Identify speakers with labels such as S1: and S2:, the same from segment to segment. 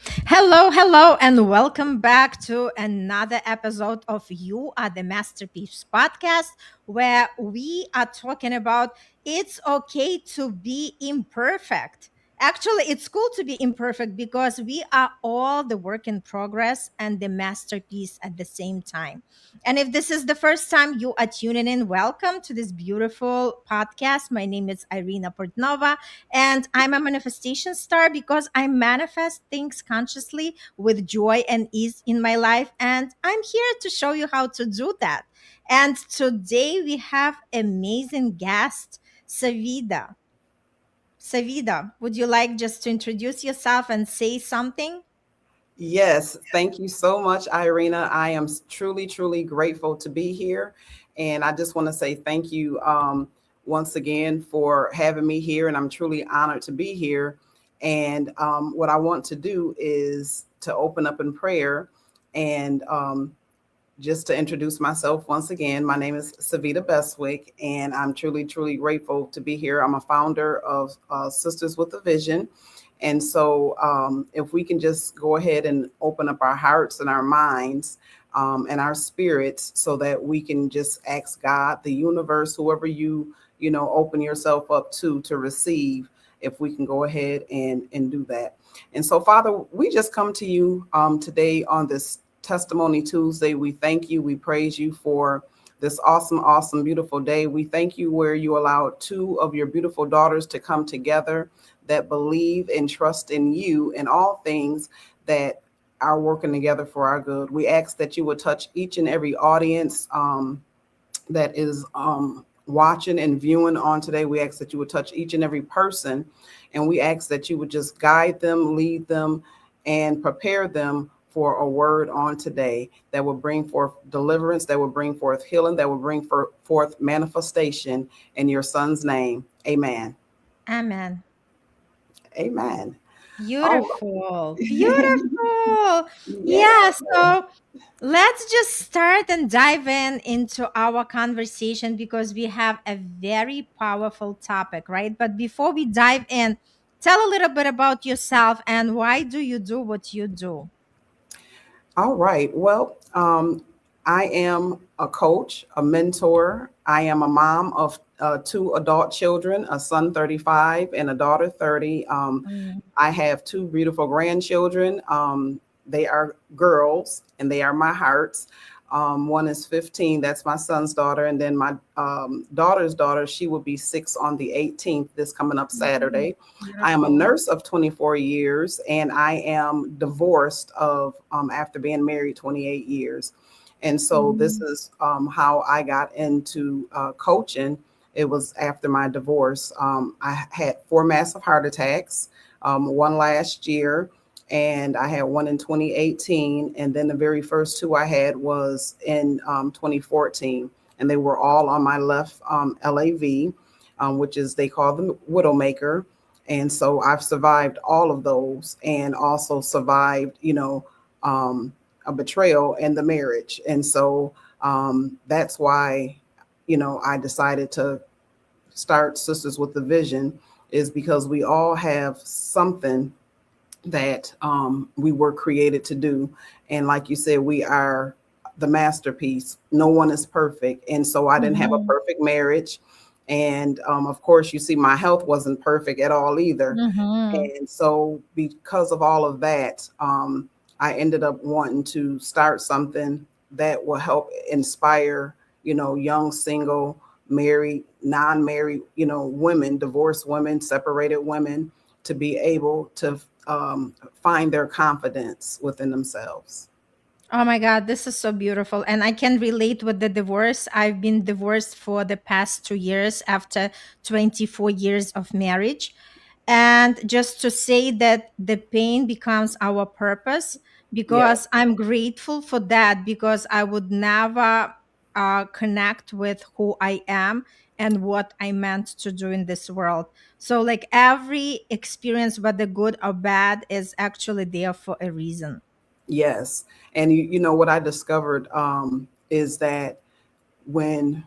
S1: Hello, hello, and welcome back to another episode of You Are the Masterpiece podcast, where we are talking about it's okay to be imperfect. Actually, it's cool to be imperfect because we are all the work in progress and the masterpiece at the same time. And if this is the first time you are tuning in, welcome to this beautiful podcast. My name is Irina Portnova, and I'm a manifestation star because I manifest things consciously with joy and ease in my life. And I'm here to show you how to do that. And today we have amazing guest, SaVeda. SaVeda, would you like just to introduce yourself and say something?
S2: Yes, thank you so much, Irina. I am truly, truly grateful to be here. And I just want to say thank you once again for having me here. And I'm truly honored to be here. And what I want to do is to open up in prayer and just to introduce myself once again. My name is SaVeda Beswick, and I'm truly, truly grateful to be here. I'm a founder of Sisters with a Vision. And so, if we can just go ahead and open up our hearts and our minds and our spirits so that we can just ask God, the universe, whoever you open yourself up to receive, if we can go ahead and do that. And so, Father, we just come to you today on this Testimony Tuesday. We thank you. We praise you for this awesome, awesome, beautiful day. We thank you where you allowed two of your beautiful daughters to come together that believe and trust in you in all things that are working together for our good. We ask that you would touch each and every audience that is watching and viewing on today. We ask that you would touch each and every person, and we ask that you would just guide them, lead them, and prepare them for a word on today that will bring forth deliverance, that will bring forth healing, that will bring forth manifestation in your son's name. Amen.
S1: Amen.
S2: Amen. All
S1: Beautiful.
S2: right.
S1: Beautiful.
S2: Yeah.
S1: Yeah, so let's just start and dive into our conversation because we have a very powerful topic, right? But before we dive in, tell a little bit about yourself and why do you do what you do?
S2: All right. Well, I am a coach, a mentor. I am a mom of two adult children, a son 35 and a daughter 30.
S1: Mm.
S2: I have two beautiful grandchildren. They are girls and they are my hearts. One is 15, that's my son's daughter. And then my daughter's daughter, she will be 6 on the 18th, this coming up
S1: Mm.
S2: Saturday. I am a
S1: Beautiful.
S2: nurse of 24 years and I am divorced of after being married 28 years. And so this
S1: Mm.
S2: is how I got into coaching. It was after my divorce. I had 4 massive heart attacks, one last year, and I had one in 2018. And then the very first two I had was in 2014. And they were all on my left LAV, which is they call them Widowmaker. And so I've survived all of those and also survived, a betrayal and the marriage. And so that's why, I decided to start Sisters with the Vision, is because we all have something that we were created to do. And like you said, we are the masterpiece. No one is perfect. And so I didn't have a
S1: Mhm.
S2: perfect marriage. And of course, you see, my health wasn't perfect at all either.
S1: Mhm.
S2: And so, because of all of that, I ended up wanting to start something that will help inspire, young, single, married, non-married, women, divorced women, separated women, to be able to find their confidence within themselves.
S1: Oh my God, this is so beautiful. And I can relate with the divorce. I've been divorced for the past 2 years after 24 years of marriage. And just to say that the pain becomes our purpose,
S2: Yes,
S1: because I'm grateful for that, because I would never connect with who I am and what I meant to do in this world. So, like every experience, whether good or bad, is actually there for a reason.
S2: yes. And you know what I discovered is that when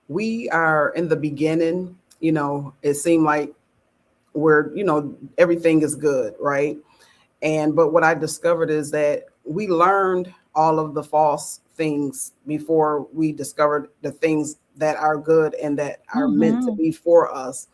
S2: we are in the beginning, it seemed like everything is good, right? And but what I discovered is that we learned all of the false things before we discovered the things that are good and that are meant to
S1: Mm-hmm.
S2: be for us.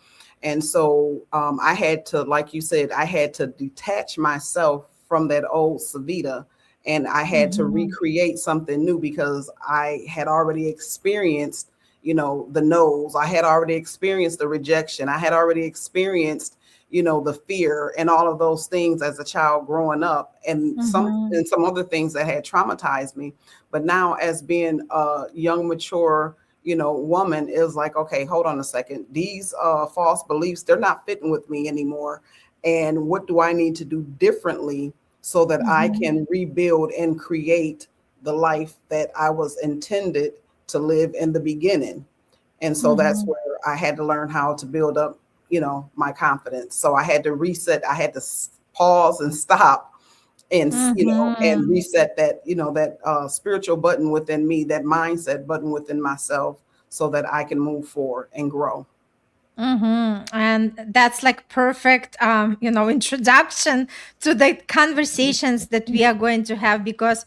S2: And so I had to, like you said, I had to detach myself from that old SaVeda, and I had to
S1: Mm-hmm.
S2: recreate something new because I had already experienced, the no's. I had already experienced the rejection. I had already experienced, the fear and all of those things as a child growing up, and
S1: Mm-hmm.
S2: some other things that had traumatized me. But now, as being a young, mature, woman, is like, okay, hold on a second. These false beliefs, they're not fitting with me anymore. And what do I need to do differently so that I
S1: Mm-hmm.
S2: can rebuild and create the life that I was intended to live in the beginning? And so that's
S1: Mm-hmm.
S2: where I had to learn how to build up, my confidence. So I had to reset. I had to pause and stop, and and
S1: Mm-hmm.
S2: reset that, that spiritual button within me, that mindset button within myself, so that I can move forward and grow.
S1: And that's like perfect, introduction to the conversations that we are going to have, because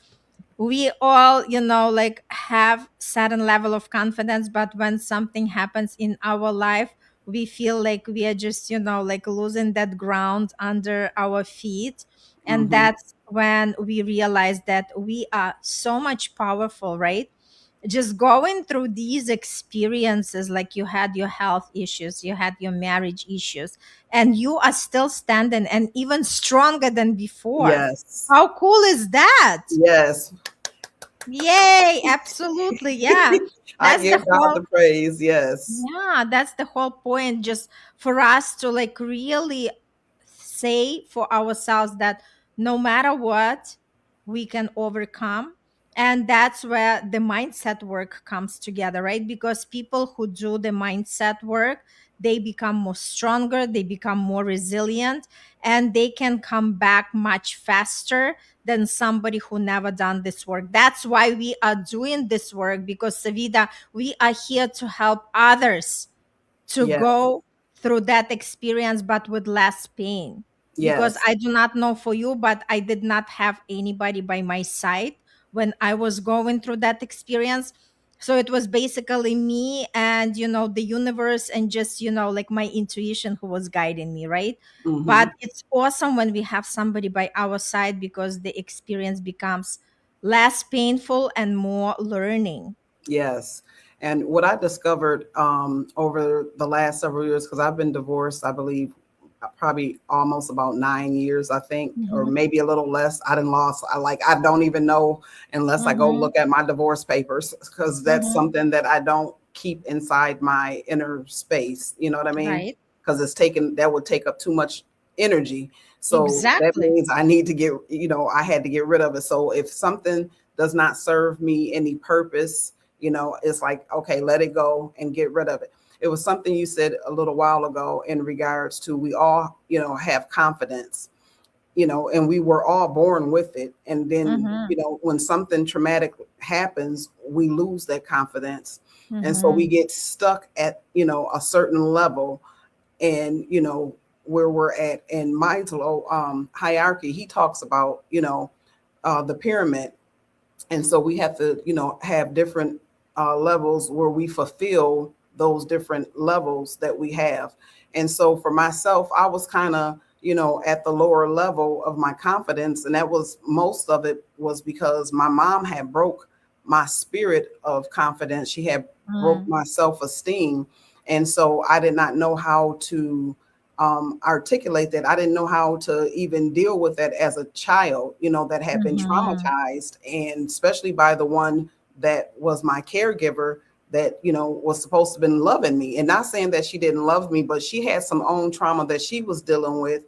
S1: we all, like have certain level of confidence, but when something happens in our life, we feel like we are just, like losing that ground under our feet. And
S2: Hmm.
S1: that's when we realize that we are so much powerful, right? Just going through these experiences, like you had your health issues, you had your marriage issues, and you are still standing and even stronger than before.
S2: Yes.
S1: How cool is that?
S2: Yes.
S1: Yay, absolutely. Yeah.
S2: I
S1: That's the
S2: give God
S1: whole
S2: the praise. Yes.
S1: yeah, that's the whole point. Just for us to like really say for ourselves that no matter what, we can overcome. And that's where the mindset work comes together, right? Because people who do the mindset work, they become more stronger, they become more resilient, and they can come back much faster than somebody who never done this work. That's why we are doing this work, because Savida, we are here to help others to
S2: Yes.
S1: go through that experience, but with less pain. Because
S2: Yes.
S1: I do not know for you, but I did not have anybody by my side when I was going through that experience. So it was basically me and, the universe, and just, like my intuition who was guiding me, right? But
S2: Hmm.
S1: it's awesome when we have somebody by our side, because the experience becomes less painful and more learning.
S2: Yes. And what I discovered over the last several years, because I've been divorced, I believe, probably almost about 9 years, I think, or
S1: Mhm.
S2: maybe a little less. I done lost. I don't even know unless I go
S1: Mhm.
S2: look at my divorce papers, because that's
S1: Mhm.
S2: something that I don't keep inside my inner space. You know what I mean?
S1: Right.
S2: Because that would take up too much energy. So that
S1: Exactly.
S2: means I need to get, I had to get rid of it. So if something does not serve me any purpose, it's like, okay, let it go and get rid of it. It was something you said a little while ago in regards to, we all, have confidence, and we were all born with it. And then,
S1: Mhm.
S2: when something traumatic happens, we lose that confidence. And so we
S1: Mhm.
S2: get stuck at, a certain level. And, where we're at in Maslow hierarchy, he talks about, the pyramid. And so we have to, have different levels where we fulfill those different levels that we have. And so for myself, I was kind of, at the lower level of my confidence, and that was, most of it was because my mom had broke my spirit of confidence. She had broke
S1: Mm.
S2: my self-esteem. And so I did not know how to articulate that. I didn't know how to even deal with that as a child, that had been
S1: Mhm.
S2: traumatized, and especially by the one that was my caregiver, that, was supposed to have been loving me. And not saying that she didn't love me, but she had some own trauma that she was dealing with.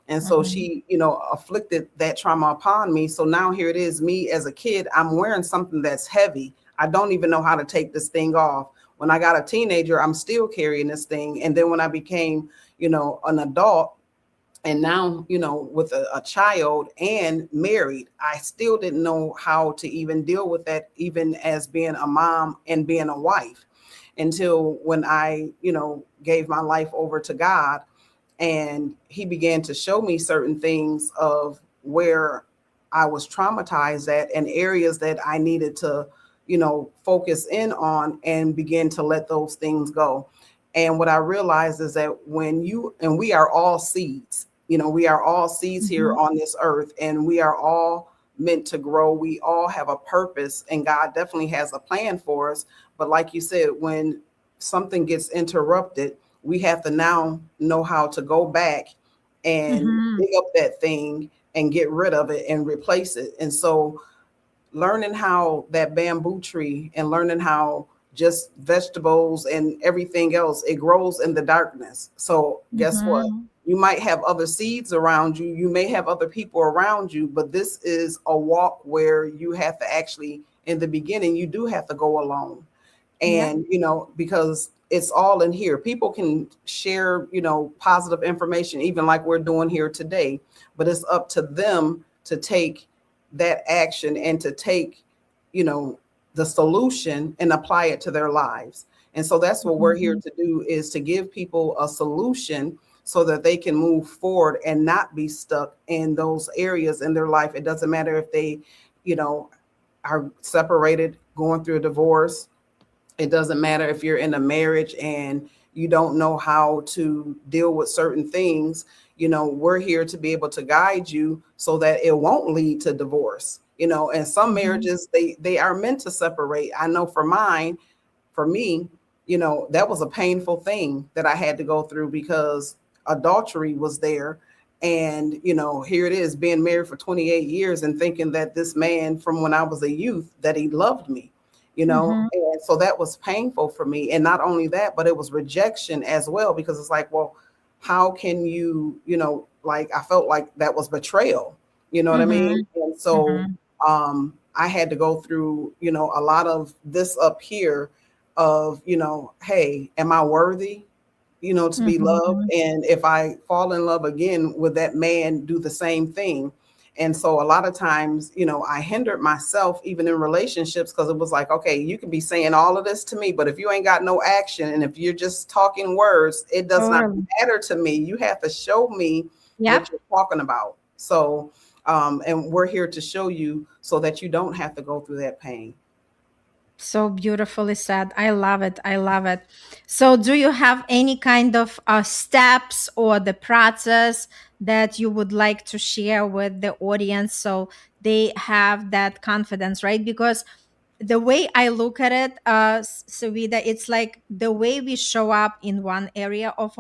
S2: And so
S1: Mhm.
S2: she, afflicted that trauma upon me. So now here it is, me as a kid, I'm wearing something that's heavy. I don't even know how to take this thing off. When I got a teenager, I'm still carrying this thing. And then when I became, an adult, and now, with a child and married, I still didn't know how to even deal with that, even as being a mom and being a wife, until when I, gave my life over to God, and he began to show me certain things of, where I was traumatized at and areas that I needed to, focus in on and begin to let those things go. And what I realized is that and we are all seeds, we are all seeds here
S1: Mhm.
S2: on this earth, and we are all meant to grow. We all have a purpose, and God definitely has a plan for us. But like you said, when something gets interrupted, we have to now know how to go back and
S1: Mhm.
S2: dig up that thing and get rid of it and replace it. And so learning how that bamboo tree and learning how just vegetables and everything else, it grows in the darkness. So guess what?
S1: Mhm.
S2: You might have other seeds around you, you may have other people around you, but this is a walk where you have to actually, in the beginning, you do have to go alone.
S1: Yeah.
S2: And because it's all in here. People can share positive information, even like we're doing here today, but it's up to them to take that action and to take you know the solution and apply it to their lives. And so that's what we're here
S1: Mhm.
S2: to do, is to give people a solution so that they can move forward and not be stuck in those areas in their life. It doesn't matter if they you know are separated, going through a divorce. It doesn't matter if you're in a marriage and you don't know how to deal with certain things. We're here to be able to guide you so that it won't lead to divorce. And some
S1: Mhm.
S2: marriages, they are meant to separate. I know for mine, for me, that was a painful thing that I had to go through, because adultery was there. And, here it is, being married for 28 years and thinking that this man from when I was a youth, that he loved me,
S1: Mhm.
S2: and so that was painful for me. And not only that, but it was rejection as well, because it's like, well, how can like, I felt like that was betrayal, you know what I mean?
S1: Mhm.
S2: And so
S1: Mhm.
S2: I had to go through, a lot of this up here of, hey, am I worthy, to be loved?
S1: Mhm.
S2: And if I fall in love again, would that man do the same thing? And so a lot of times, I hindered myself even in relationships, because it was like, okay, you can be saying all of this to me, but if you ain't got no action and if you're just talking words, it does not
S1: Totally.
S2: matter to me. You have to show me
S1: Yep.
S2: what you're talking about. So, and we're here to show you so that you don't have to go through that pain.
S1: So beautifully said. I love it. I love it. So, do you have any kind of steps or the process that you would like to share with the audience so they have that confidence, right? Because the way I look at it, Savida, it's like the way we show up in one area of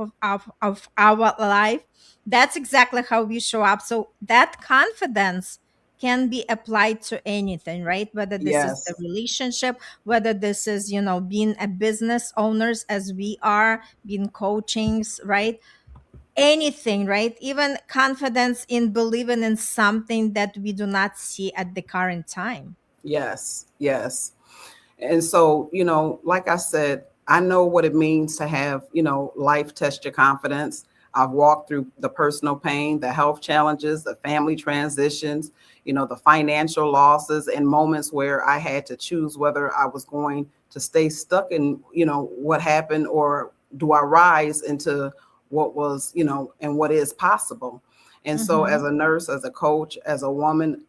S1: our life, that's exactly how we show up. So, that confidence can be applied to anything, right? Whether this is the
S2: Yes.
S1: relationship, whether this is being a business owners as we are, being coachings, right? Anything, right? Even confidence in believing in something that we do not see at the current time.
S2: Yes. Yes. And so, like I said, I know what it means to have, life test your confidence. I've walked through the personal pain, the health challenges, the family transitions, the financial losses, and moments where I had to choose whether I was going to stay stuck in, what happened, or do I rise into what was, and what is possible. And so,
S1: Mm-hmm.
S2: as a nurse, as a coach, as a woman,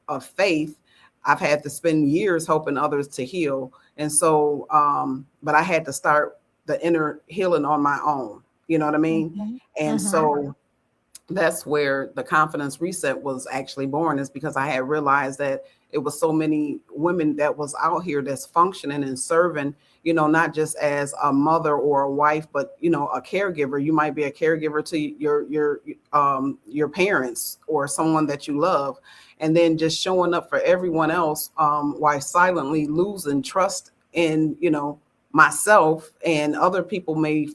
S2: of faith, I've had to spend years helping others to heal. And so, but I had to start the inner healing on my own. You know what I mean?
S1: Mm-hmm.
S2: And
S1: Mm-hmm.
S2: so that's where the confidence reset was actually born, is because I had realized that it was so many women that was out here that's functioning and serving, not just as a mother or a wife, but a caregiver. You might be a caregiver to your parents or someone that you love, and then just showing up for everyone else, while silently losing trust in myself. And other people may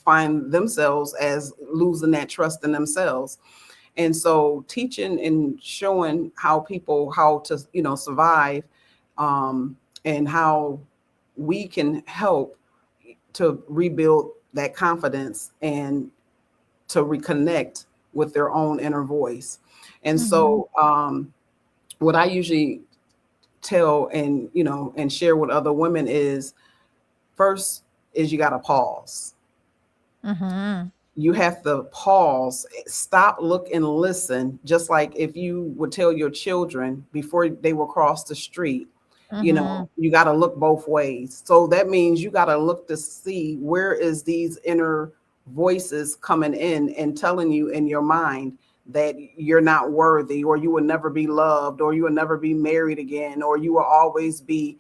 S2: find themselves as losing that trust in themselves. And so teaching and showing how to survive, um, and how we can help to rebuild that confidence and to reconnect with their own inner voice. And
S1: Mm-hmm.
S2: so, what I usually tell and and share with other women is, first is you got to pause.
S1: Mm-hmm.
S2: you have to pause, stop, look, and listen. Just like if you would tell your children before they will cross the street,
S1: Mm-hmm.
S2: you got to look both ways. So that means you got to look to see where is these inner voices coming in and telling you in your mind that you're not worthy, or you will never be loved, or you will never be married again, or you will always be,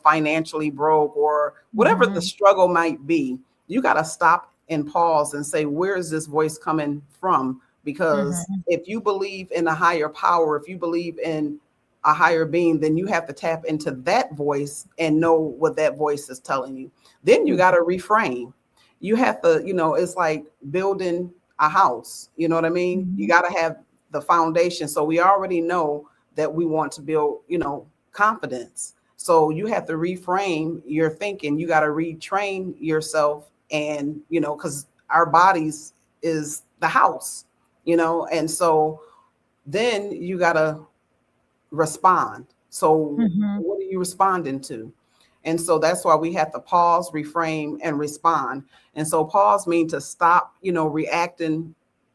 S2: financially broke, or whatever the
S1: Mm-hmm.
S2: struggle might be. You got to stop and pause and say, where is this voice coming from? Because
S1: Mm-hmm.
S2: if you believe in a higher power, if you believe in a higher being, then you have to tap into that voice and know what that voice is telling you. Then you got to reframe. You have to, it's like building a house. You know what I mean? You
S1: Mm-hmm.
S2: got to have the foundation. So we already know that we want to build, confidence. So you have to reframe your thinking. You got to retrain yourself, and because our bodies is the house, and so then you got to respond. So
S1: Mm-hmm.
S2: what are you responding to? And so that's why we have to pause, reframe, and respond. And so pause means to stop, reacting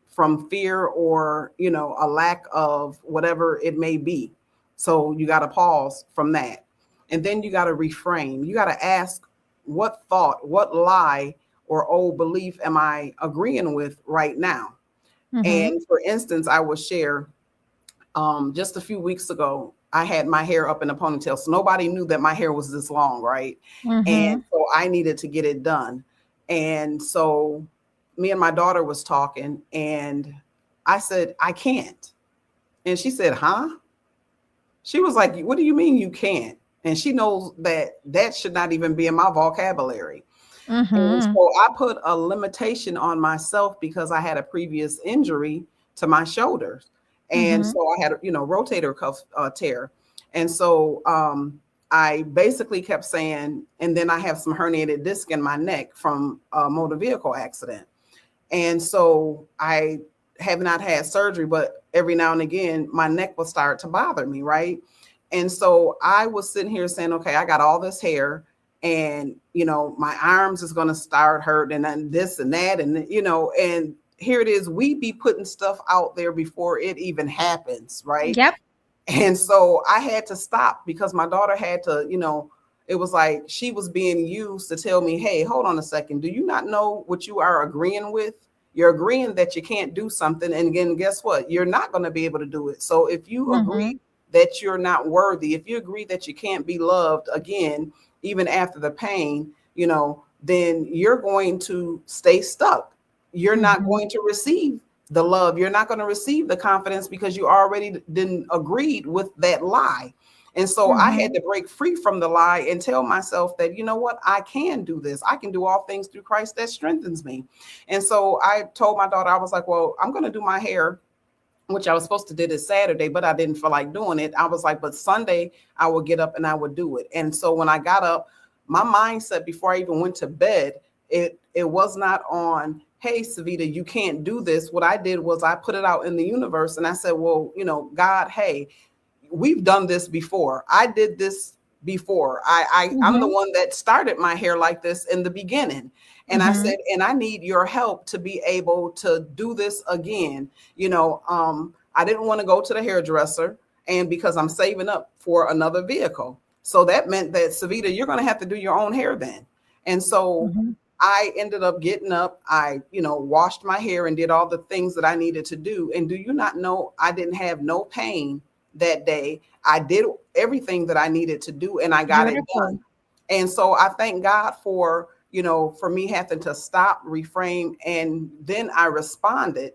S2: from fear, or, a lack of whatever it may be. So you got to pause from that. And then you got to reframe. You got to ask, what thought, what lie or old belief am I agreeing with right now?
S1: Mm-hmm.
S2: And for instance, I will share, just a few weeks ago, I had my hair up in a ponytail. So nobody knew that my hair was this long, right?
S1: Mm-hmm.
S2: And so I needed to get it done. And so me and my daughter was talking, and I said, I can't. And she said, huh? She was like, what do you mean you can't? And she knows that that should not even be in my vocabulary. And
S1: Mm-hmm.
S2: so I put a limitation on myself because I had a previous injury to my shoulders. And
S1: Mm-hmm.
S2: so I had, rotator cuff tear. And so I basically kept saying, and then I have some herniated disc in my neck from a motor vehicle accident. And so I have not had surgery, but every now and again, my neck will start to bother me, right? And so I was sitting here saying, okay, I got all this hair, and, my arms is going to start hurting, and then this and that. And, and here it is. We be putting stuff out there before it even happens, right?
S1: Yep.
S2: And so I had to stop because my daughter had to, it was like she was being used to tell me, hey, hold on a second. Do you not know what you are agreeing with? You're agreeing that you can't do something. And again, guess what? You're not going to be able to do it. So if you agree
S1: Mm-hmm.
S2: that you're not worthy, if you agree that you can't be loved again, even after the pain, then you're going to stay stuck. You're not
S1: Mm-hmm.
S2: going to receive the love. You're not going to receive the confidence because you already didn't agreed with that lie. And so I had
S1: Mm-hmm.
S2: to break free from the lie and tell myself that, you know what, I can do this. I can do all things through Christ that strengthens me. And so I told my daughter, I was like, well, I'm going to do my hair, which I was supposed to do this Saturday, but I didn't feel like doing it. I was like, but Sunday I would get up and I would do it. And so when I got up, my mindset before I even went to bed, it was not on, hey, SaVeda, you can't do this. What I did was I put it out in the universe, and I said, well, God, hey, we've done this before. I did this before. I'm the
S1: Mm-hmm.
S2: one that started my hair like this in the beginning. And I
S1: Mm-hmm.
S2: said, and I need your help to be able to do this again. I didn't want to go to the hairdresser, and because I'm saving up for another vehicle. So that meant that, SaVeda, you're going to have to do your own hair then. And so
S1: Mm-hmm.
S2: I ended up getting up. I, washed my hair and did all the things that I needed to do. And do you not know, I didn't have no pain that day. I did everything that I needed to do, and I got it
S1: Beautiful.
S2: done. And so I thank God for, for me having to stop, reframe, and then I responded,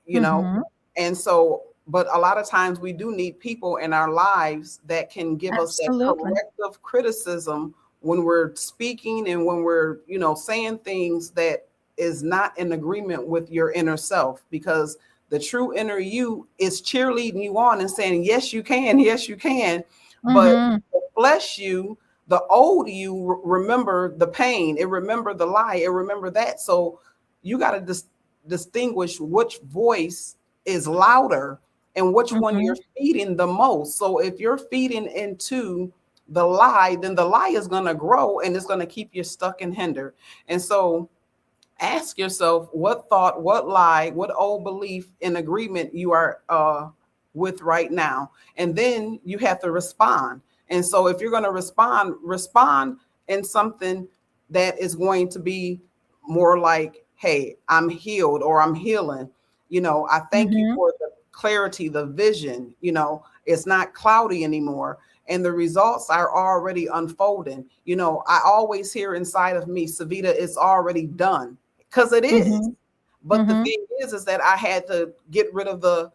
S2: you know.
S1: Mm-hmm.
S2: And so, but a lot of times we do need people in our lives that can give us that
S1: Absolutely.
S2: corrective criticism when we're speaking and when we're, saying things that is not in agreement with your inner self, because the true inner you is cheerleading you on and saying, yes, you can. Yes, you can. But
S1: Mm-hmm.
S2: the flesh you, the old you, remember the pain. It remember the lie. It remember that. So you got to distinguish which voice is louder and which one
S1: Mm-hmm.
S2: you're feeding the most. So if you're feeding into the lie, then the lie is going to grow and it's going to keep you stuck and hindered. And so ask yourself what thought, what lie, what old belief in agreement you are with right now. And then you have to respond. And so if you're going to respond in something that is going to be more like, hey, I'm healed or I'm healing. I thank you
S1: Mm-hmm.
S2: for the clarity, the vision. It's not cloudy anymore. And the results are already unfolding. I always hear inside of me, SaVeda, it's already done, because it is.
S1: Mm-hmm.
S2: But the
S1: Mm-hmm.
S2: thing is that I had to get rid of the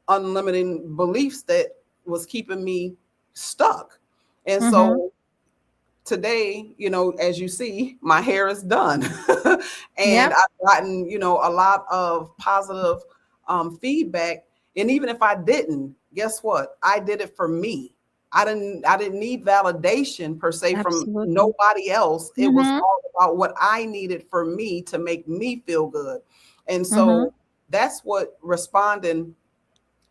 S2: unlimited beliefs that was keeping me stuck. And
S1: Mm-hmm.
S2: so today, as you see, my hair is done. And
S1: Yep.
S2: I've gotten, a lot of positive feedback. And even if I didn't, guess what? I did it for me. I didn't need validation per se from
S1: Absolutely.
S2: nobody else. It was
S1: Mm-hmm.
S2: all about what I needed for me to make me feel good. And
S1: Mm-hmm.
S2: so that's what responding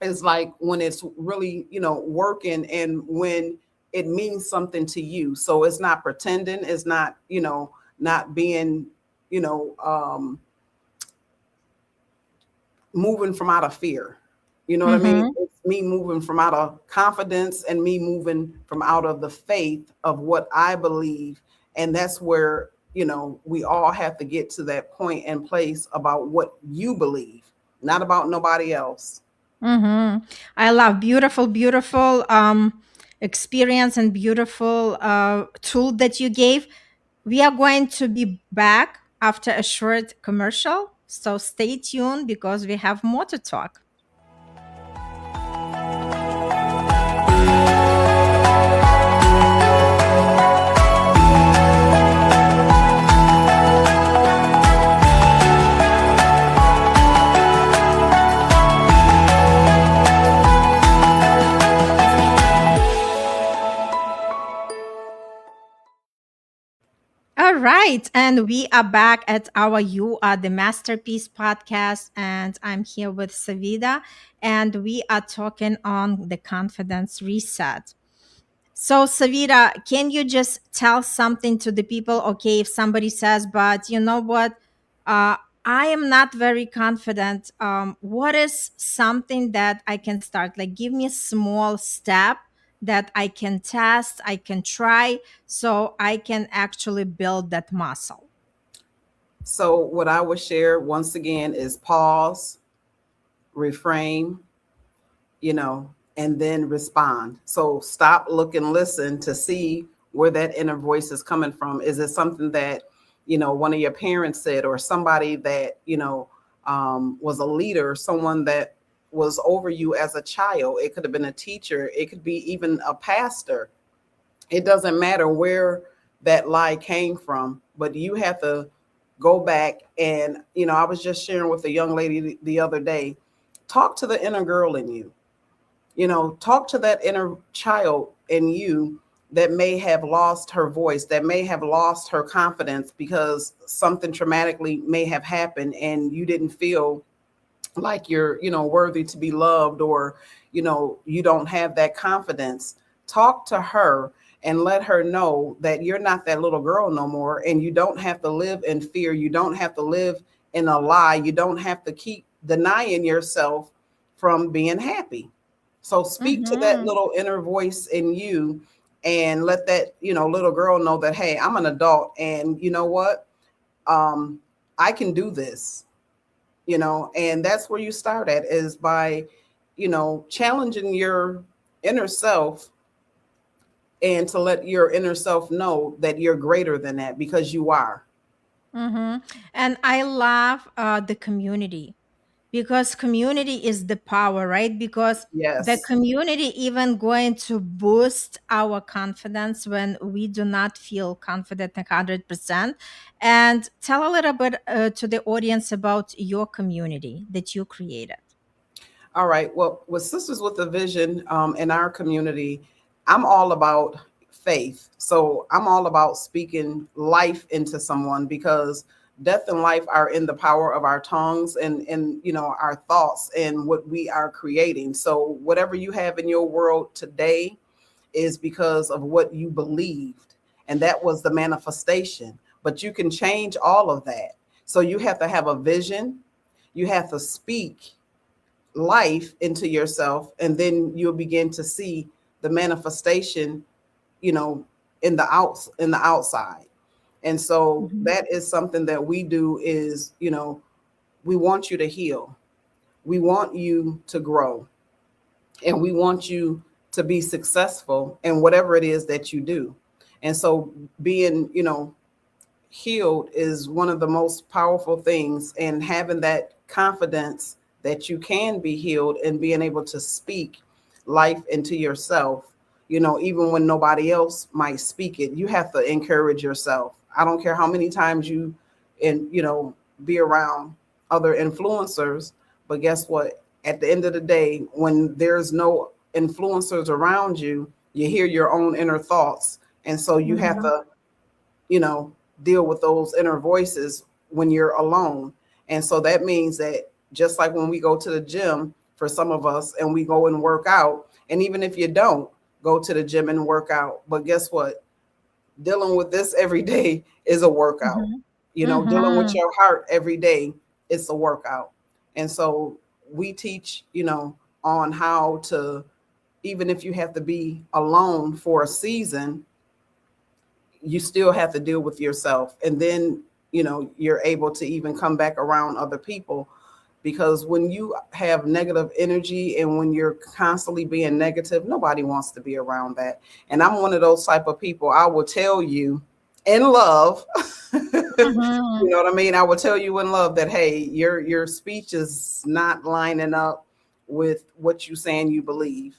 S2: is like, when it's really, working, and when it means something to you. So it's not pretending, it's not, not being, you know, moving from out of fear. You know what I mean?
S1: Mm-hmm.
S2: It's me moving from out of confidence, and me moving from out of the faith of what I believe. And that's where, we all have to get to that point and place about what you believe, not about nobody else.
S1: Mm-hmm. I love beautiful, beautiful experience and beautiful tool that you gave. We are going to be back after a short commercial. So stay tuned because we have more to talk. All right. And we are back at our You Are the Masterpiece podcast. And I'm here with Savida. And we are talking on the confidence reset. So, Savita, can you just tell something to the people? Okay, if somebody says, but you know what? Uh, I am not very confident. What is something that I can start? Like, give me a small step that I can test, I can try, so I can actually build that muscle.
S2: So, what I would share once again is pause, reframe, and then respond. So, stop, look, and listen to see where that inner voice is coming from. Is it something that, one of your parents said, or somebody that, was a leader, someone that was over you as a child? It could have been a teacher, it could be even a pastor. It doesn't matter where that lie came from, but you have to go back. And I was just sharing with a young lady the other day, talk to the inner girl in you. Talk to that inner child in you that may have lost her voice, that may have lost her confidence because something traumatically may have happened, and you didn't feel like you're, worthy to be loved, or, you don't have that confidence. Talk to her and let her know that you're not that little girl no more, and you don't have to live in fear. You don't have to live in a lie. You don't have to keep denying yourself from being happy. So speak to that
S1: Mm-hmm.
S2: little inner voice in you, and let that, little girl know that, hey, I'm an adult, and you know what? Um, I can do this. And that's where you start at, is by, challenging your inner self, and to let your inner self know that you're greater than that, because you are.
S1: Mm-hmm. And I love the community because community is the power, right? Because the
S2: Yes.
S1: community even going to boost our confidence when we do not feel confident 100%. And tell a little bit to the audience about your community that you created.
S2: All right. Well, with Sisters with a Vision, in our community, I'm all about faith. So I'm all about speaking life into someone, because death and life are in the power of our tongues, and our thoughts and what we are creating. So whatever you have in your world today is because of what you believed, and that was the manifestation. But you can change all of that. So you have to have a vision, you have to speak life into yourself, and then you'll begin to see the manifestation, you know, in the outside. And so
S1: Mhm.
S2: that is something that we do is, we want you to heal. We want you to grow, and we want you to be successful in whatever it is that you do. And so being, healed is one of the most powerful things, and having that confidence that you can be healed and being able to speak life into yourself, even when nobody else might speak it, you have to encourage yourself. I don't care how many times you and be around other influencers, but guess what, at the end of the day, when there's no influencers around you, you hear your own inner thoughts, and so you have
S1: Mhm.
S2: to you know, deal with those inner voices when you're alone. And so that means that just like when we go to the gym for some of us and we go and work out, and even if you don't go to the gym and work out, but guess what? Dealing with this every day is a workout.
S1: Mhm.
S2: Dealing with
S1: Mhm.
S2: your heart every day, it's a workout. And so we teach, on how to, even if you have to be alone for a season, you still have to deal with yourself, and then you're able to even come back around other people, because when you have negative energy and when you're constantly being negative, nobody wants to be around that. And I'm one of those type of people. I will tell you in love,
S1: Mhm.
S2: what I mean, I will tell you in love that, hey, your speech is not lining up with what you saying you believe.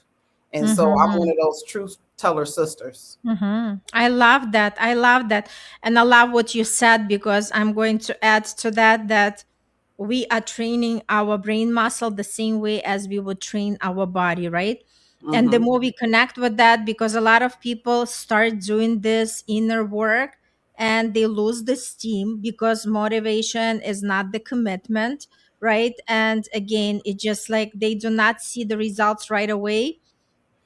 S2: And so I'm one
S1: Mhm.
S2: of those truth teller sisters.
S1: I love that. I love that. And I love what you said, because I'm going to add to that that we are training our brain muscle the same way as we would train our body, right? And the
S2: Hmm.
S1: more we connect with that, because a lot of people start doing this inner work and they lose the steam because motivation is not the commitment, right? And again, it just like they do not see the results right away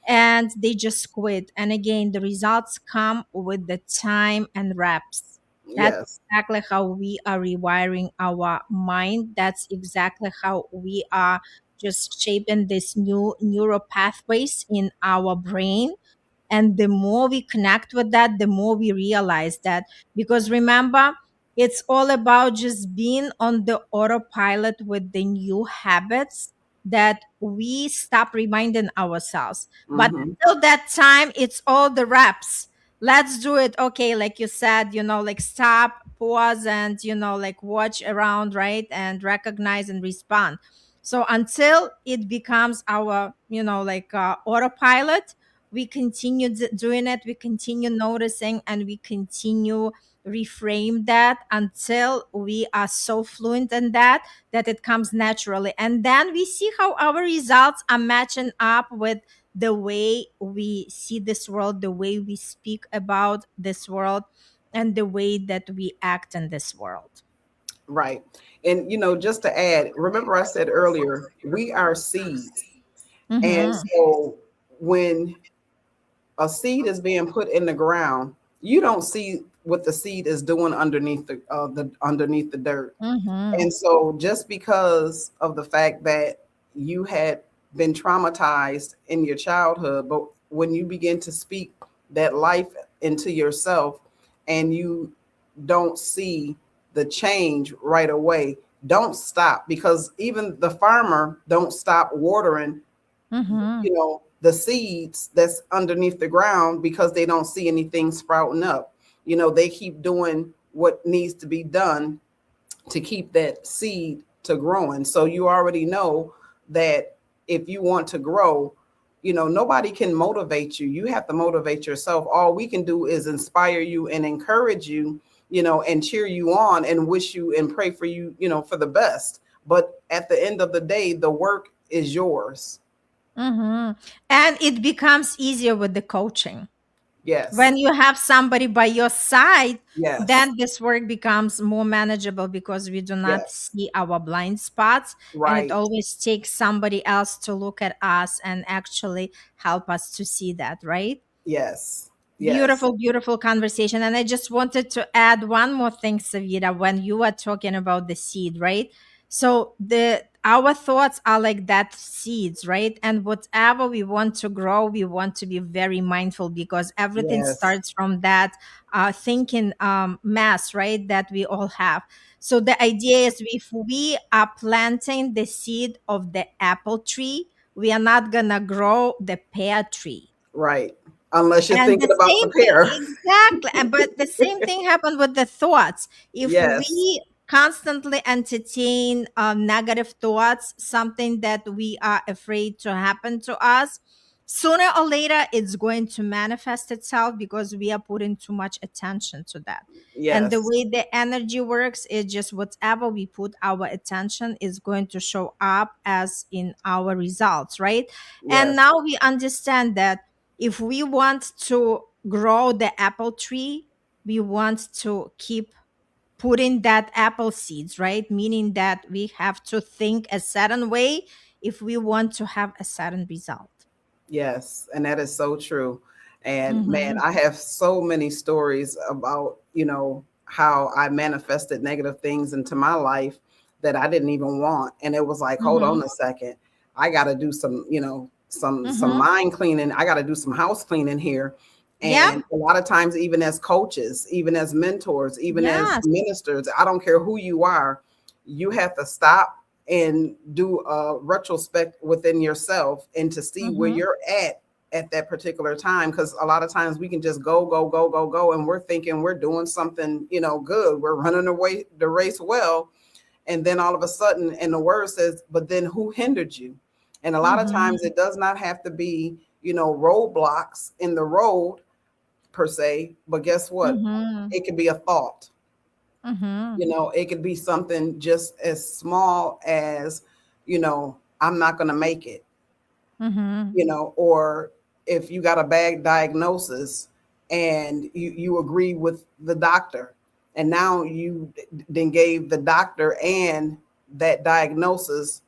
S1: and they just quit. And again, the results come with the time and reps. That's
S2: Yes.
S1: exactly how we are rewiring our mind. That's exactly how we are just shaping these new neural pathways in our brain. And the more we connect with that, the more we realize that. Because remember, it's all about just being on the autopilot with the new habits that we stop reminding ourselves. But
S2: Hmm.
S1: until that time, it's all the reps. Let's do it. Okay, like you said, like stop, pause, and, like watch around, right? And recognize and respond. So until it becomes our, autopilot, we continue doing it, we continue noticing, and we continue reframe that until we are so fluent in that it comes naturally, and then we see how our results are matching up with the way we see this world, the way we speak about this world, and the way that we act in this world.
S2: Right. And just to add, remember I said earlier, we are seeds. And
S1: Mm-hmm.
S2: so when a seed is being put in the ground, you don't see what the seed is doing underneath the dirt.
S1: Mm-hmm.
S2: And so just because of the fact that you had been traumatized in your childhood, but when you begin to speak that life into yourself and you don't see the change right away, don't stop, because even the farmer don't stop watering
S1: Mm-hmm.
S2: the seeds that's underneath the ground because they don't see anything sprouting up. They keep doing what needs to be done to keep that seed to growing. So you already know that if you want to grow, nobody can motivate you. You have to motivate yourself. All we can do is inspire you and encourage you, and cheer you on and wish you and pray for you, for the best. But at the end of the day, the work is yours.
S1: Mm-hmm. And it becomes easier with the coaching. When
S2: Yes.
S1: you have somebody by your side,
S2: Yes.
S1: then this work becomes more manageable because we do not
S2: Yes.
S1: see our blind spots, and it
S2: Right.
S1: always takes somebody else to look at us and actually help us to see that, right?
S2: Yes. Yes.
S1: Beautiful, beautiful conversation. And I just wanted to add one more thing, Savita, when you are talking about the seed, right? So the our thoughts are like that seeds, right? And whatever we want to grow, we want to be very mindful because everything
S2: Yes.
S1: starts from that thinking mass, right? That we all have. So the idea is if we are planting the seed of the apple tree, we are not gonna grow the pear tree.
S2: Right. Unless you're
S1: And
S2: thinking
S1: the
S2: about the
S1: same thing,
S2: pear.
S1: exactly. But the same thing happened with the thoughts. If
S2: Yes.
S1: we constantly entertain negative thoughts, something that we are afraid to happen to us, sooner or later it's going to manifest itself because we are putting too much attention to that. And the
S2: Yes.
S1: way the energy works is just whatever we put our attention is going to show up as in our results, right? And
S2: Yes.
S1: now we understand that if we want to grow the apple tree, we want to keep putting that apple seeds, right? Meaning that we have to think a certain way if we want to have a certain result.
S2: Yes, and that is so true. And man,
S1: Mm-hmm.
S2: I have so many stories about, how I manifested negative things into my life that I didn't even want. And it was like, hold
S1: Mm-hmm.
S2: on a second. I got to do some, some
S1: Mm-hmm.
S2: mind cleaning. I got to do some house cleaning here.
S1: Yeah.
S2: And a lot of times, even as coaches, even as mentors, even as
S1: Yes.
S2: ministers, I don't care who you are, you have to stop and do a retrospect within yourself and to see where
S1: Mm-hmm.
S2: you're at that particular time, because a lot of times we can just go and we're thinking we're doing something, good, we're running away the race well, and then all of a sudden, and the word says, but then who hindered you? And a lot of times
S1: Mm-hmm.
S2: it does not have to be, roadblocks in the road per se, but guess what,
S1: Mm-hmm.
S2: it could be a thought.
S1: Mm-hmm.
S2: It could be something just as small as, I'm not going to make it,
S1: Mm-hmm.
S2: or if you got a bad diagnosis and you agree with the doctor, and now you then gave the doctor and that diagnosis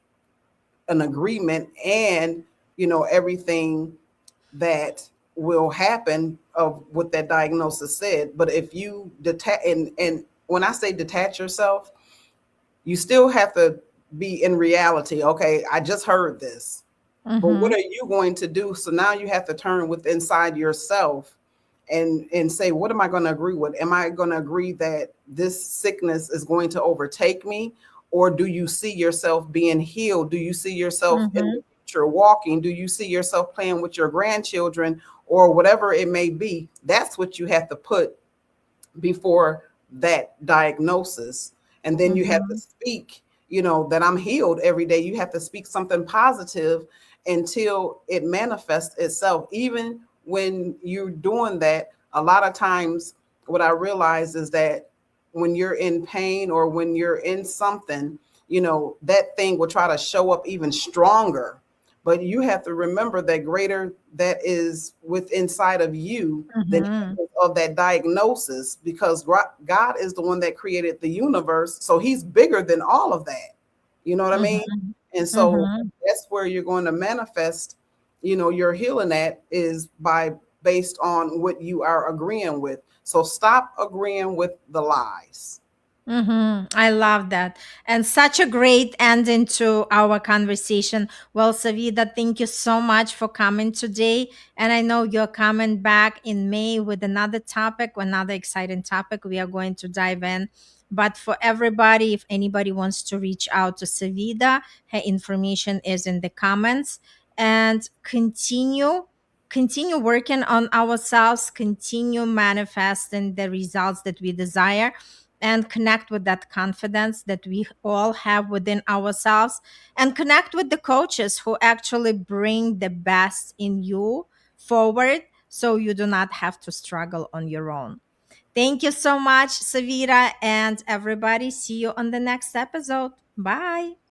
S2: an agreement, and everything that will happen of what that diagnosis said. But if you detach, and when I say detach yourself, you still have to be in reality. Okay, I just heard this, but what
S1: Mm-hmm.
S2: are you going to do? So now you have to turn with inside yourself and say, what am I going to agree with? Am I going to agree that this sickness is going to overtake me? Or do you see yourself being healed? Do you see yourself in
S1: Mm-hmm.
S2: the future walking? Do you see yourself playing with your grandchildren or whatever it may be? That's what you have to put before that diagnosis. And then you have to
S1: Mm-hmm.
S2: speak, that I'm healed every day. You have to speak something positive until it manifests itself. Even when you're doing that, a lot of times what I realize is that when you're in pain or when you're in something, that thing will try to show up even stronger. But you have to remember that greater that is with inside of you than
S1: Mm-hmm.
S2: of that diagnosis, because God is the one that created the universe. So he's bigger than all of that. You know what I mean?
S1: Mm-hmm.
S2: And so
S1: Mm-hmm.
S2: that's where you're going to manifest, your healing at is by based on what you are agreeing with. So stop agreeing with the lies.
S1: I love that. And such a great ending to our conversation. Well, Savida, thank you so much for coming today. And I know you're coming back in May with another topic, another exciting topic we are going to dive in. But for everybody, if anybody wants to reach out to Savida, her information is in the comments. And continue working on ourselves, continue manifesting the results that we desire, and connect with that confidence that we all have within ourselves, and connect with the coaches who actually bring the best in you forward so you do not have to struggle on your own. Thank you so much, Savira, and everybody. See you on the next episode. Bye.